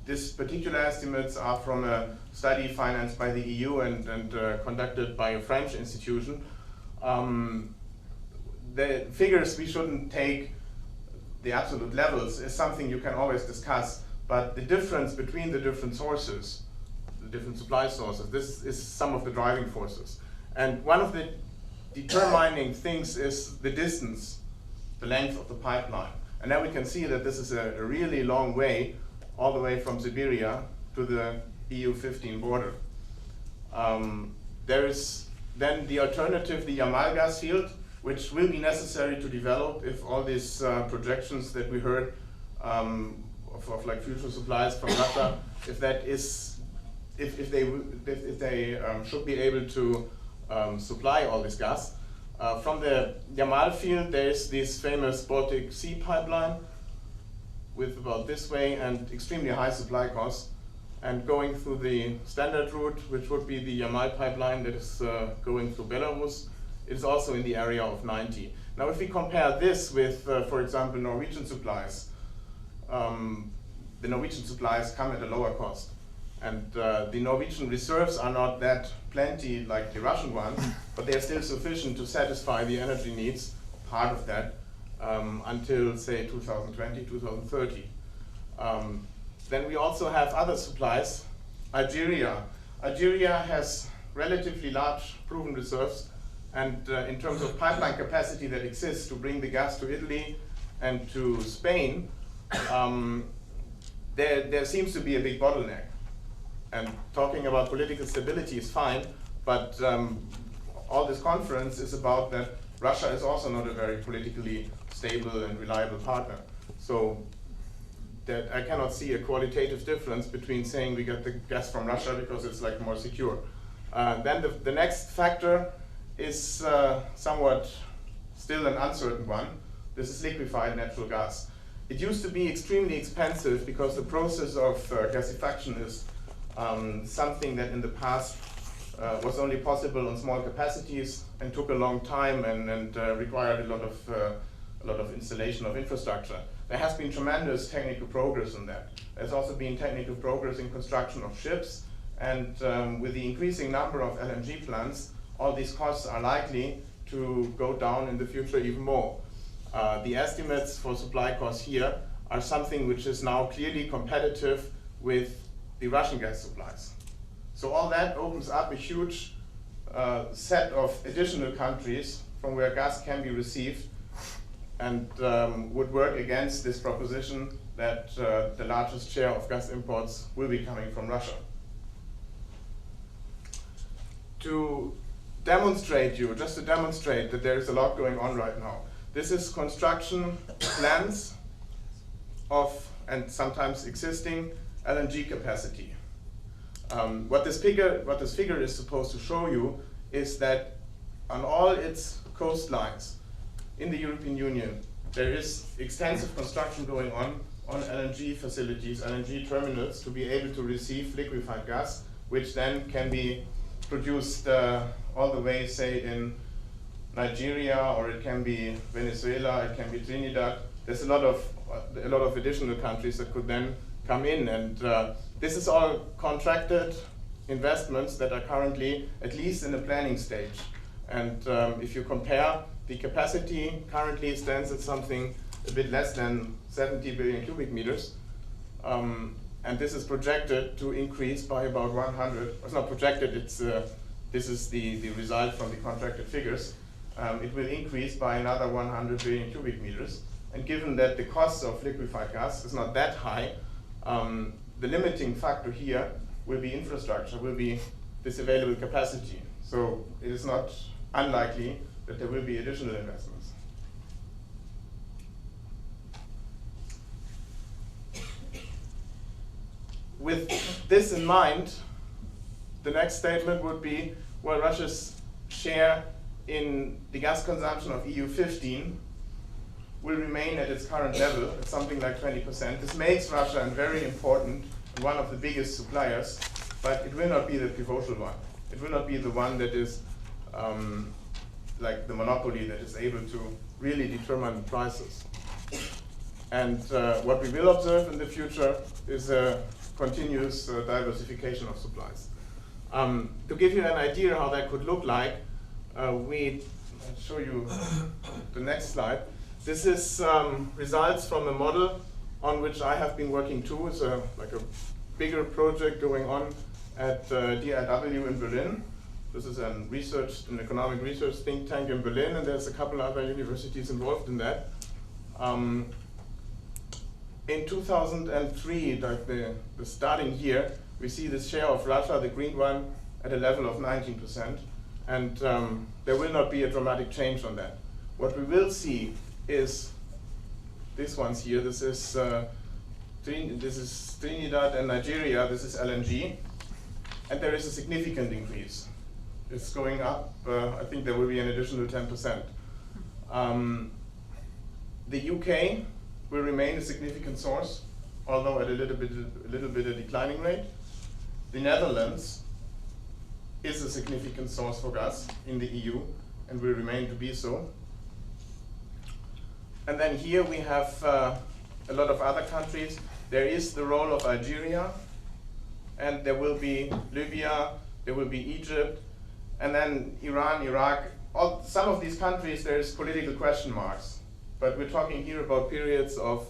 this particular estimates are from a study financed by the EU and conducted by a French institution. The figures, we shouldn't take the absolute levels, is something you can always discuss, but the difference between the different sources, the different supply sources, this is some of the driving forces. And one of the determining things is the distance, the length of the pipeline. And now we can see that this is a really long way, all the way from Siberia to the EU-15 border. There is then the alternative, the Yamal gas field, which will be necessary to develop if all these projections that we heard of like future supplies from Russia, if that is, if they should be able to supply all this gas. From the Yamal field, there is this famous Baltic Sea pipeline with about this way and extremely high supply costs. And going through the standard route, which would be the Yamal pipeline that is going through Belarus, it is also in the area of 90. Now, if we compare this with, for example, Norwegian supplies, the Norwegian supplies come at a lower cost. And the Norwegian reserves are not that plenty like the Russian ones, but they are still sufficient to satisfy the energy needs, part of that, until, say, 2020, 2030. Then we also have other supplies. Algeria. Algeria has relatively large proven reserves, and in terms of pipeline capacity that exists to bring the gas to Italy and to Spain, there seems to be a big bottleneck. And talking about political stability is fine, but all this conference is about that Russia is also not a very politically stable and reliable partner. So that I cannot see a qualitative difference between saying we get the gas from Russia because it's like more secure. Then the next factor is somewhat still an uncertain one. This is liquefied natural gas. It used to be extremely expensive because the process of gasification is something that in the past was only possible on small capacities and took a long time and required a lot of installation of infrastructure. There has been tremendous technical progress in that. There's also been technical progress in construction of ships, and with the increasing number of LNG plants, all these costs are likely to go down in the future even more. The estimates for supply costs here are something which is now clearly competitive with the Russian gas supplies. So all that opens up a huge set of additional countries from where gas can be received, and would work against this proposition that the largest share of gas imports will be coming from Russia. Just to demonstrate that there is a lot going on right now, this is construction plans of, and sometimes existing, LNG capacity. What this figure is supposed to show you is that on all its coastlines in the European Union, there is extensive construction going on LNG facilities, LNG terminals, to be able to receive liquefied gas, which then can be produced all the way, say, in Nigeria, or it can be Venezuela, it can be Trinidad. There's a lot of additional countries that could then come in, and this is all contracted investments that are currently at least in the planning stage. And if you compare The capacity currently stands at something a bit less than 70 billion cubic meters. And this is projected to increase by about 100, it's not projected, this is the result from the contracted figures. It will increase by another 100 billion cubic meters. And given that the cost of liquefied gas is not that high, the limiting factor here will be infrastructure, will be this available capacity. So it is not unlikely that there will be additional investments. With this in mind, the next statement would be, well, Russia's share in the gas consumption of EU15 will remain at its current level, at something like 20%. This makes Russia a very important and one of the biggest suppliers, but it will not be the pivotal one. It will not be the one that is like the monopoly that is able to really determine prices. And what we will observe in the future is a continuous diversification of supplies. To give you an idea how that could look like, I'll show you the next slide. This is results from a model on which I have been working too. It's like a bigger project going on at DRW in Berlin. This is an economic research think tank in Berlin, and there's a couple other universities involved in that. In 2003, like the starting year, we see the share of Russia, the green one, at a level of 19%, and there will not be a dramatic change on that. What we will see is these ones here. This is Trinidad and Nigeria. This is LNG, and there is a significant increase. It's going up. I think there will be an additional 10%. The UK will remain a significant source, although at a little bit a declining rate. The Netherlands is a significant source for gas in the EU and will remain to be so. And then here we have a lot of other countries. There is the role of Algeria, and there will be Libya, there will be Egypt, and then Iran, Iraq. Some of these countries, there's political question marks, but we're talking here about periods of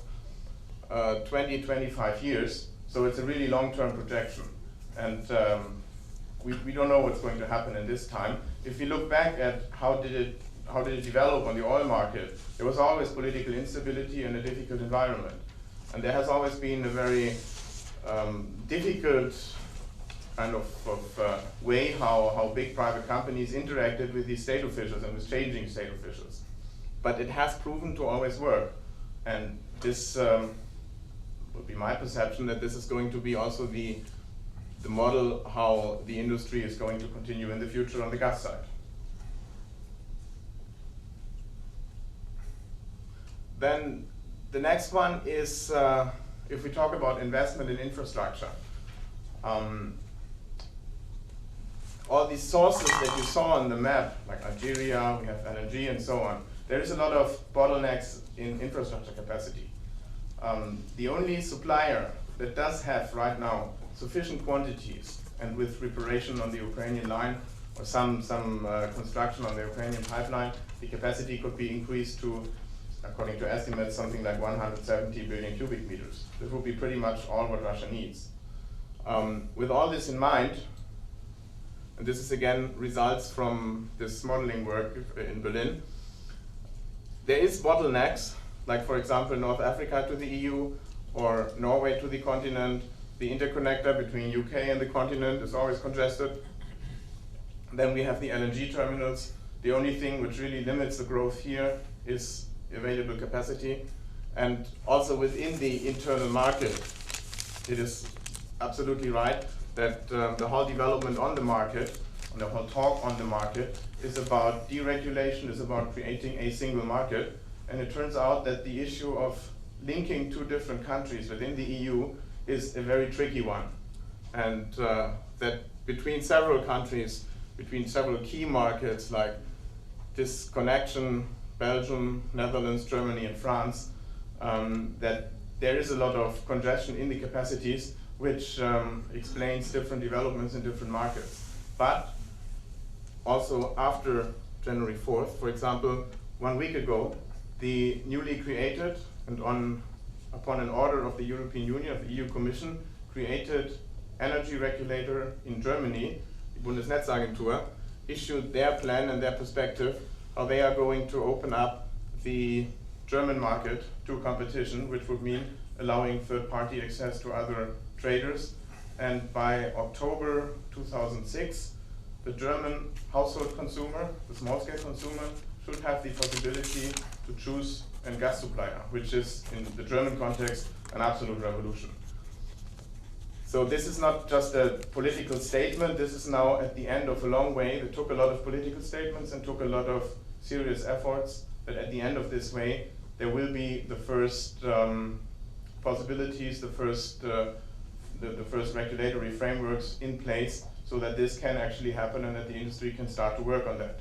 20, 25 years, so it's a really long-term projection. And we don't know what's going to happen in this time. If we look back at how did it develop on the oil market, there was always political instability and a difficult environment. And there has always been a very difficult kind of way how big private companies interacted with these state officials and with changing state officials. But it has proven to always work. And this would be my perception that this is going to be also the model how the industry is going to continue in the future on the gas side. Then the next one is if we talk about investment in infrastructure. All these sources that you saw on the map, like Algeria, we have LNG and so on, there is a lot of bottlenecks in infrastructure capacity. The only supplier that does have right now sufficient quantities, and with preparation on the Ukrainian line or some construction on the Ukrainian pipeline, the capacity could be increased to, according to estimates, something like 170 billion cubic meters. This will be pretty much all what Russia needs. With all this in mind, and this is again results from this modeling work in Berlin, there is bottlenecks, like for example North Africa to the EU or Norway to the continent. The interconnector between UK and the continent is always congested. Then we have the LNG terminals. The only thing which really limits the growth here is available capacity. And also within the internal market, it is absolutely right that the whole development on the market, and the whole talk on the market, is about deregulation, is about creating a single market. And it turns out that the issue of linking two different countries within the EU is a very tricky one. And that between several countries, between several key markets like this connection, Belgium, Netherlands, Germany and France, that there is a lot of congestion in the capacities, which explains different developments in different markets. But also after January 4th, for example, 1 week ago, the newly created and upon an order of the European Union, of the EU Commission, created energy regulator in Germany, the Bundesnetzagentur, issued their plan and their perspective how they are going to open up the German market to competition, which would mean allowing third-party access to other traders. And by October 2006, the German household consumer, the small-scale consumer, should have the possibility to choose a gas supplier, which is, in the German context, an absolute revolution. So this is not just a political statement, this is now at the end of a long way that took a lot of political statements and took a lot of serious efforts, that at the end of this way, there will be the first possibilities, the first regulatory frameworks in place so that this can actually happen and that the industry can start to work on that.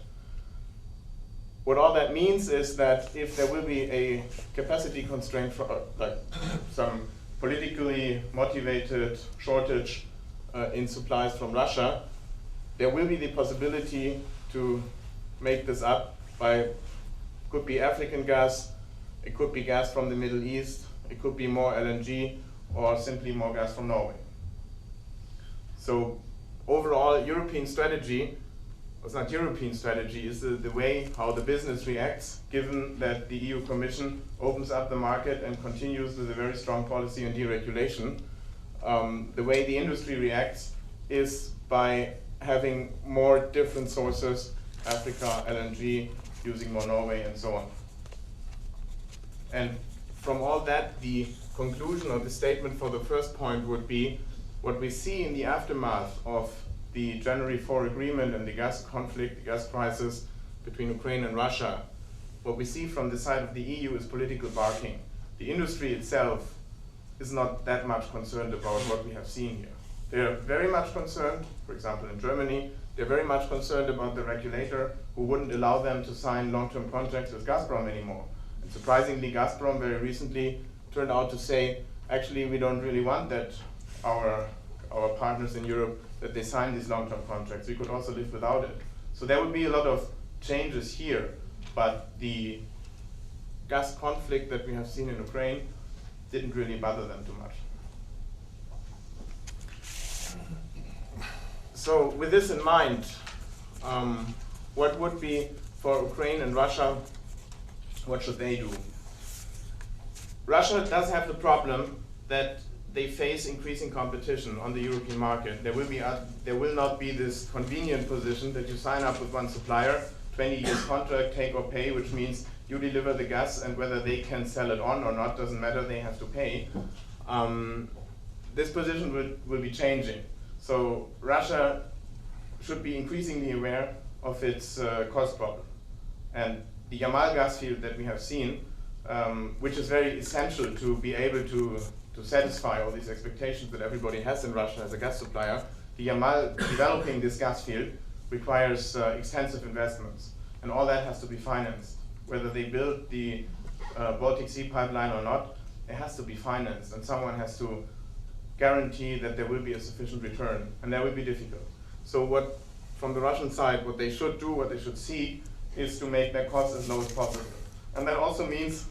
What all that means is that if there will be a capacity constraint for like some politically motivated shortage in supplies from Russia, there will be the possibility to make this up by, could be African gas, it could be gas from the Middle East, it could be more LNG, or simply more gas from Norway. So overall, European strategy, it's not European strategy, is the way how the business reacts, given that the EU Commission opens up the market and continues with a very strong policy on deregulation. The way the industry reacts is by having more different sources, Africa, LNG, using more Norway, and so on. And from all that, the conclusion of the statement for the first point would be what we see in the aftermath of the January 4 agreement and the gas conflict, the gas crisis between Ukraine and Russia. What we see from the side of the EU is political barking. The industry itself is not that much concerned about what we have seen here. They're very much concerned, for example in Germany, they're very much concerned about the regulator who wouldn't allow them to sign long-term contracts with Gazprom anymore. And surprisingly, Gazprom very recently turned out to say, actually we don't really want that our partners in Europe, that they sign these long-term contracts. We could also live without it. So there would be a lot of changes here, but the gas conflict that we have seen in Ukraine didn't really bother them too much. So with this in mind, what would be for Ukraine and Russia, what should they do? Russia does have the problem that they face increasing competition on the European market. There will not be this convenient position that you sign up with one supplier, 20 years contract, take or pay, which means you deliver the gas and whether they can sell it on or not doesn't matter, they have to pay. This position will be changing. So Russia should be increasingly aware of its cost problem. And the Yamal gas field that we have seen, which is very essential to be able to satisfy all these expectations that everybody has in Russia as a gas supplier, the Yamal developing this gas field requires extensive investments. And all that has to be financed. Whether they build the Baltic Sea pipeline or not, it has to be financed. And someone has to guarantee that there will be a sufficient return. And that will be difficult. So what, from the Russian side, what they should do, what they should seek, is to make their costs as low as possible. And that also means,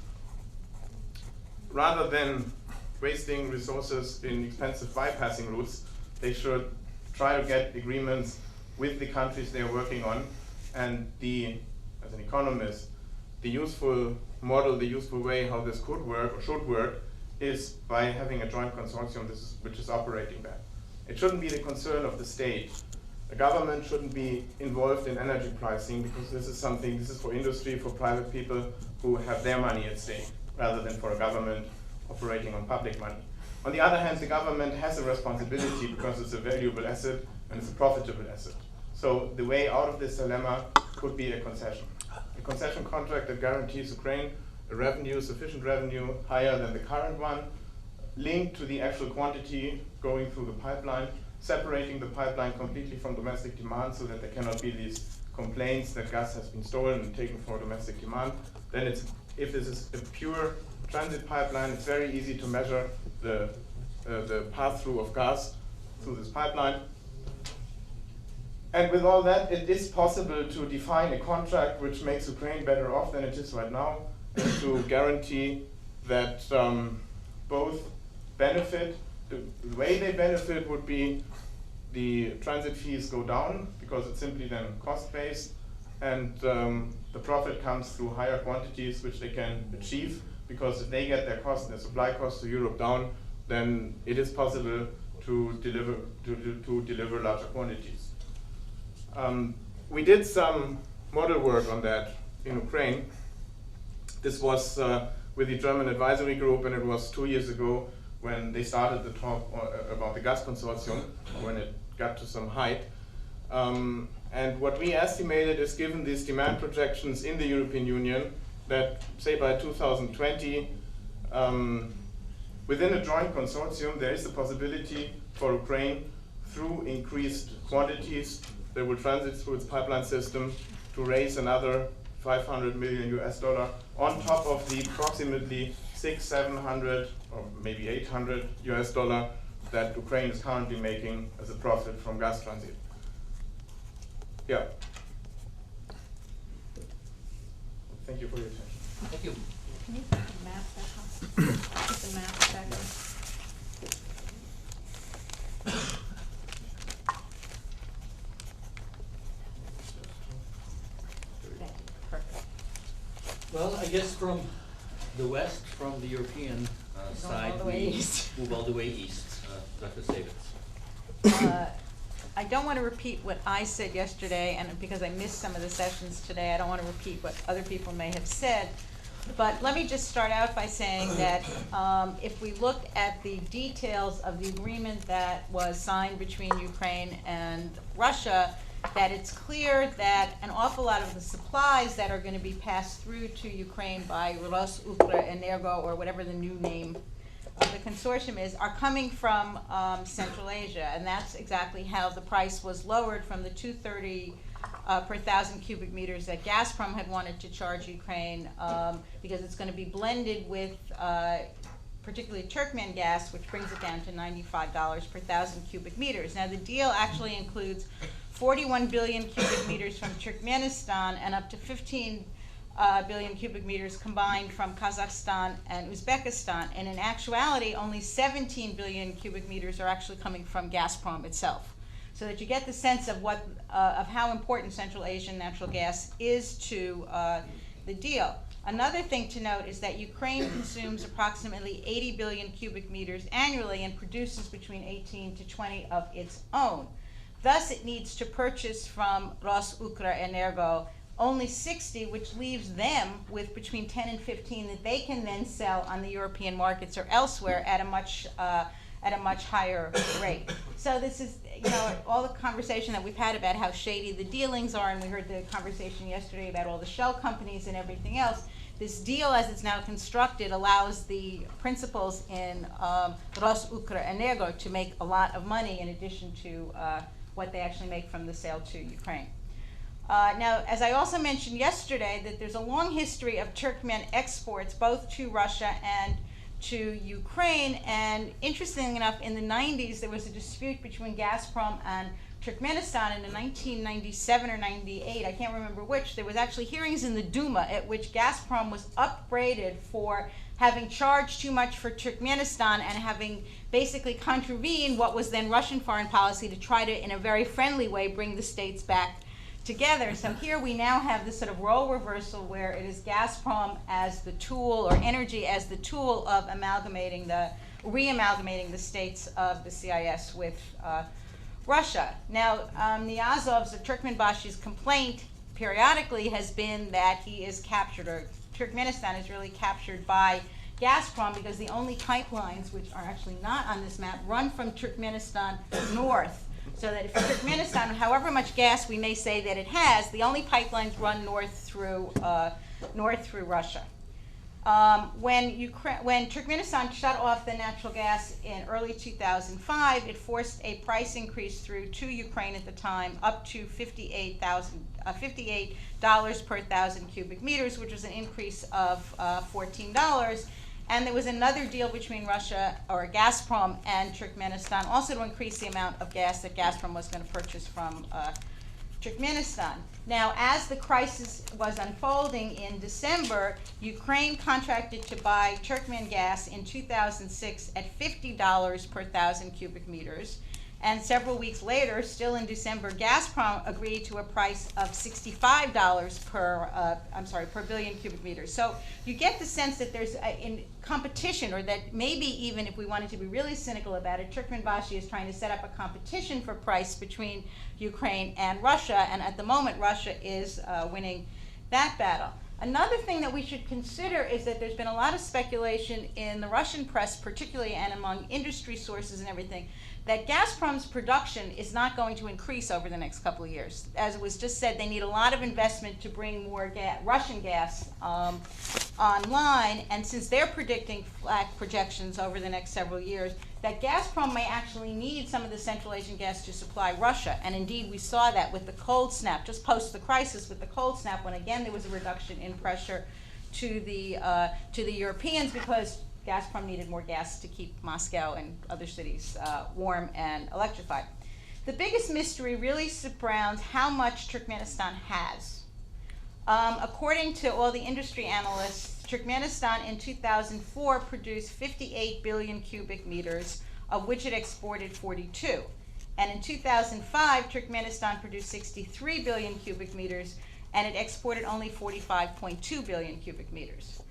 rather than wasting resources in expensive bypassing routes, they should try to get agreements with the countries they are working on. And as an economist, the useful model, the useful way how this could work or should work is by having a joint consortium which is operating that. It shouldn't be the concern of the state. The government shouldn't be involved in energy pricing because this is for industry, for private people who have their money at stake, rather than for a government operating on public money. On the other hand, the government has a responsibility because it's a valuable asset and it's a profitable asset. So the way out of this dilemma could be a concession. A concession contract that guarantees Ukraine a revenue, sufficient revenue, higher than the current one, linked to the actual quantity going through the pipeline, separating the pipeline completely from domestic demand so that there cannot be these complaints that gas has been stolen and taken for domestic demand. Then if this is a pure transit pipeline, it's very easy to measure the pass-through of gas through this pipeline. And with all that, it is possible to define a contract which makes Ukraine better off than it is right now, and to guarantee that both benefit. The way they benefit would be the transit fees go down because it's simply then cost-based, and the profit comes through higher quantities which they can achieve, because if they get their cost, their supply cost to Europe down, then it is possible to deliver larger quantities. We did some model work on that in Ukraine. This was with the German advisory group, and it was 2 years ago when they started the talk about the gas consortium, when it got to some height. And what we estimated is, given these demand projections in the European Union, that say by 2020, within a joint consortium, there is the possibility for Ukraine, through increased quantities that will transit through its pipeline system, to raise another $500 million on top of the approximately 600-700 or maybe $800 that Ukraine is currently making as a profit from gas transit. Yeah. Thank you for your attention. Thank you. Can you put the map back on? Put the map back on. Thank you. Perfect. Well, I guess from the west, from the European Going side, all the way we east. move all the way east. Dr. Savitz. I don't want to repeat what I said yesterday, and because I missed some of the sessions today, I don't want to repeat what other people may have said. But let me just start out by saying that if we look at the details of the agreement that was signed between Ukraine and Russia, that it's clear that an awful lot of the supplies that are going to be passed through to Ukraine by Rusukrenergo, or whatever the new name of the consortium is, are coming from Central Asia, and that's exactly how the price was lowered from the $2.30 per 1,000 cubic meters that Gazprom had wanted to charge Ukraine, because it's going to be blended with particularly Turkmen gas, which brings it down to $95 per 1,000 cubic meters. Now the deal actually includes 41 billion cubic meters from Turkmenistan and up to 15 billion cubic meters combined from Kazakhstan and Uzbekistan, and in actuality only 17 billion cubic meters are actually coming from Gazprom itself, so that you get the sense of what of how important Central Asian natural gas is to the deal. Another thing to note is that Ukraine consumes approximately 80 billion cubic meters annually and produces between 18 to 20 of its own. Thus, it needs to purchase from Rusukrenergo only 60, which leaves them with between 10 and 15 that they can then sell on the European markets or elsewhere at a much higher rate. So this is, all the conversation that we've had about how shady the dealings are, and we heard the conversation yesterday about all the shell companies and everything else. This deal, as it's now constructed, allows the principals in Rusukrenergo to make a lot of money in addition to what they actually make from the sale to Ukraine. Now, as I also mentioned yesterday, that there's a long history of Turkmen exports both to Russia and to Ukraine, and interestingly enough, in the 90s there was a dispute between Gazprom and Turkmenistan, and in 1997 or 98, I can't remember which, there was actually hearings in the Duma at which Gazprom was upbraided for having charged too much for Turkmenistan and having basically contravened what was then Russian foreign policy to try to, in a very friendly way, bring the states back together. So here we now have this sort of role reversal where it is Gazprom as the tool, or energy as the tool of re-amalgamating the states of the CIS with Russia. Now, Niyazov's, or Turkmenbashi's, complaint periodically has been that he is captured, or Turkmenistan is really captured by Gazprom, because the only pipelines, which are actually not on this map, run from Turkmenistan north. So that if Turkmenistan, however much gas we may say that it has, the only pipelines run north through Russia. When Turkmenistan shut off the natural gas in early 2005, it forced a price increase through to Ukraine at the time, up to $58 per 1,000 cubic meters, which was an increase of $14. And there was another deal between Russia, or Gazprom, and Turkmenistan, also to increase the amount of gas that Gazprom was going to purchase from Turkmenistan. Now, as the crisis was unfolding in December, Ukraine contracted to buy Turkmen gas in 2006 at $50 per 1,000 cubic meters. And several weeks later, still in December, Gazprom agreed to a price of $65 per billion cubic meters. So you get the sense that there's in competition, or that maybe even if we wanted to be really cynical about it, Turkmenbashi is trying to set up a competition for price between Ukraine and Russia, and at the moment, Russia is winning that battle. Another thing that we should consider is that there's been a lot of speculation in the Russian press, particularly, and among industry sources and everything, that Gazprom's production is not going to increase over the next couple of years. As it was just said, they need a lot of investment to bring more Russian gas online, and since they're predicting flat projections over the next several years, that Gazprom may actually need some of the Central Asian gas to supply Russia. And indeed, we saw that with the cold snap, just post the crisis with the cold snap, when again there was a reduction in pressure to the Europeans, because Gazprom needed more gas to keep Moscow and other cities warm and electrified. The biggest mystery really surrounds how much Turkmenistan has. According to all the industry analysts, Turkmenistan in 2004 produced 58 billion cubic meters, of which it exported 42. And in 2005, Turkmenistan produced 63 billion cubic meters, and it exported only 45.2 billion cubic meters.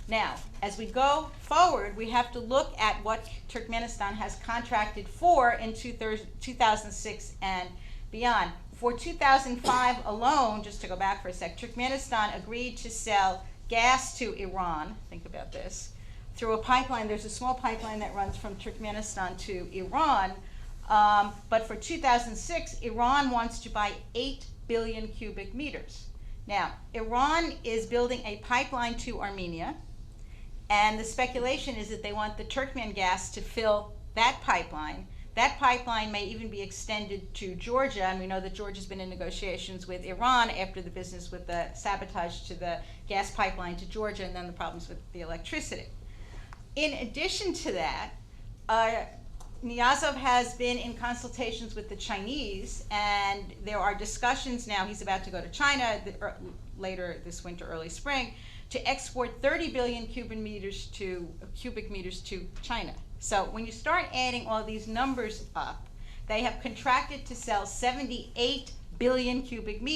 Now, as we go forward, we have to look at what Turkmenistan has contracted for in 2006 and beyond. For 2005 alone, just to go back for a sec, Turkmenistan agreed to sell gas to Iran, think about this, through a pipeline. There's a small pipeline that runs from Turkmenistan to Iran, but for 2006, Iran wants to buy 8 billion cubic meters. Now, Iran is building a pipeline to Armenia, and the speculation is that they want the Turkmen gas to fill that pipeline. That pipeline may even be extended to Georgia, and we know that Georgia's been in negotiations with Iran after the business with the sabotage to the gas pipeline to Georgia, and then the problems with the electricity. In addition to that, Niyazov has been in consultations with the Chinese, and there are discussions now, he's about to go to China later this winter, early spring, to export 30 billion cubic meters to China. So when you start adding all these numbers up, they have contracted to sell 78 billion cubic meters.